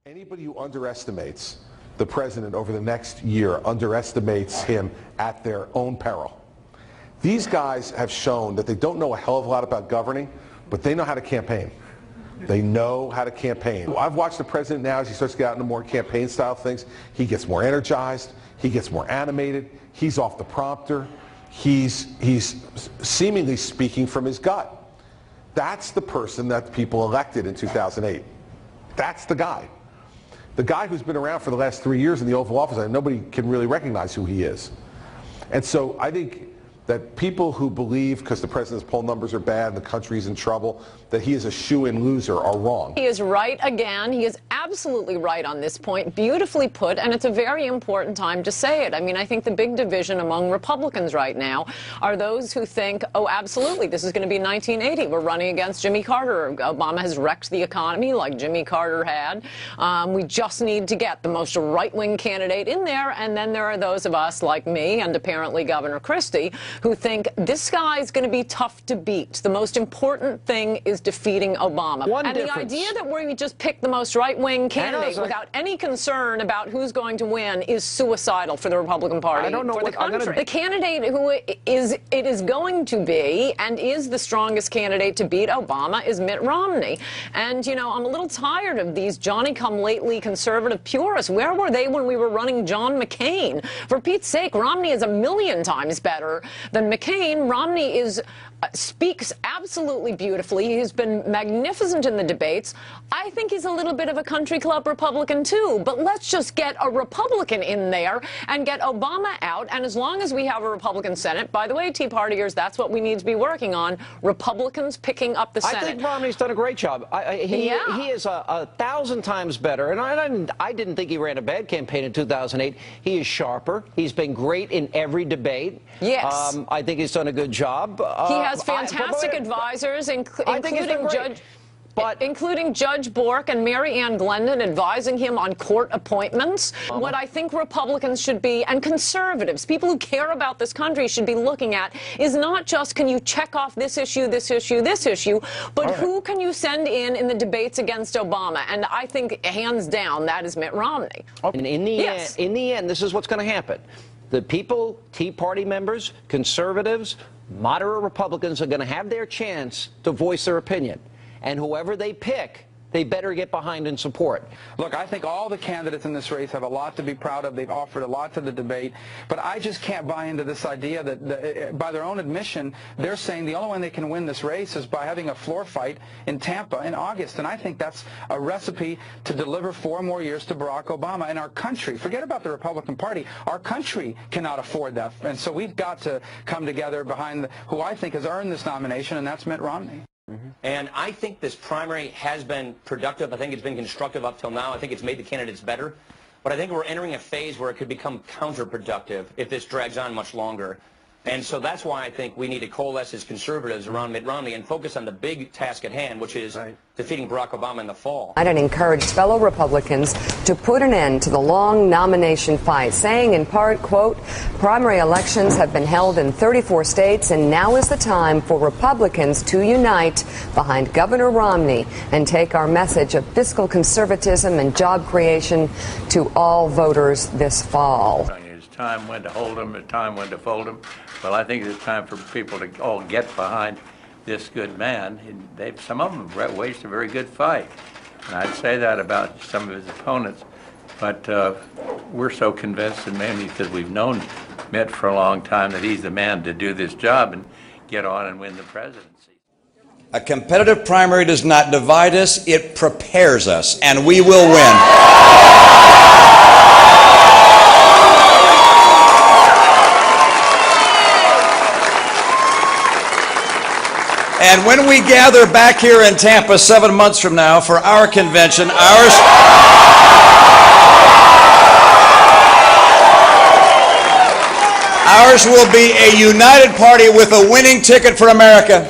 Anybody who underestimates the president over the next year underestimates him at their own peril. These guys have shown that they don't know a hell of a lot about governing, but they know how to campaign. They know how to campaign. I've watched the president now as he starts to get out into more campaign-style things. He gets more energized. He gets more animated. He's off the prompter. He's seemingly speaking from his gut. That's the person that people elected in 2008. That's the guy. The guy who's been around for the last 3 years in the Oval Office, and nobody can really recognize who he is. And so I think that people who believe, because the president's poll numbers are bad and the country's in trouble, that he is a shoo-in loser are wrong. He is right again. He is absolutely right on this point. Beautifully put, and it's a very important time to say it. I mean, I think the big division among Republicans right now are those who think, oh, absolutely, this is going to be 1980. We're running against Jimmy Carter. Obama has wrecked the economy like Jimmy Carter had. We just need to get the most right-wing candidate in there. And then there are those of us like me and apparently Governor Christie who think this guy is going to be tough to beat. The most important thing is defeating Obama. The idea that we just pick the most right-wing candidate without any concern about who's going to win is suicidal for the Republican Party, for the country. The candidate who it is going to be and is the strongest candidate to beat Obama is Mitt Romney. And, you know, I'm a little tired of these Johnny-come-lately conservative purists. Where were they when we were running John McCain? For Pete's sake, Romney is a million times better than McCain. Romney speaks absolutely beautifully. He's been magnificent in the debates. I think he's a little bit of a country club Republican, too. But let's just get a Republican in there and get Obama out. And as long as we have a Republican Senate, by the way, Tea Partiers, that's what we need to be working on, Republicans picking up the Senate. I think Romney's done a great job. He is 1,000 times better. And I didn't think he ran a bad campaign in 2008. He is sharper. He's been great in every debate. Yes. I think he's done a good job. He has fantastic advisors, including Judge Bork and Mary Ann Glendon advising him on court appointments. What I think Republicans should be, and conservatives, people who care about this country should be looking at, is not just can you check off this issue, this issue, this issue, but who can you send in the debates against Obama? And I think, hands down, that is Mitt Romney. And in the end, this is what's going to happen. The people, Tea Party members, conservatives, moderate Republicans are going to have their chance to voice their opinion. And whoever they pick, they better get behind and support. Look, I think all the candidates in this race have a lot to be proud of. They've offered a lot to the debate. But I just can't buy into this idea that, by their own admission, they're saying the only way they can win this race is by having a floor fight in Tampa in August. And I think that's a recipe to deliver 4 more years to Barack Obama. And our country, forget about the Republican Party, our country cannot afford that. And so we've got to come together behind who I think has earned this nomination, and that's Mitt Romney. And I think this primary has been productive. I think it's been constructive up till now. I think it's made the candidates better. But I think we're entering a phase where it could become counterproductive if this drags on much longer. And so that's why I think we need to coalesce as conservatives around Mitt Romney and focus on the big task at hand, which is defeating Barack Obama in the fall. And encouraged fellow Republicans to put an end to the long nomination fight, saying in part, quote, primary elections have been held in 34 states, and now is the time for Republicans to unite behind Governor Romney and take our message of fiscal conservatism and job creation to all voters this fall. Time when to hold them, a time when to fold them. Well, I think it's time for people to all get behind this good man. Some of them have waged a very good fight. And I'd say that about some of his opponents. But we're so convinced, and mainly because we've known Mitt for a long time, that he's the man to do this job and get on and win the presidency. A competitive primary does not divide us, it prepares us, and we will win. And when we gather back here in Tampa 7 months from now for our convention, ours will be a united party with a winning ticket for America.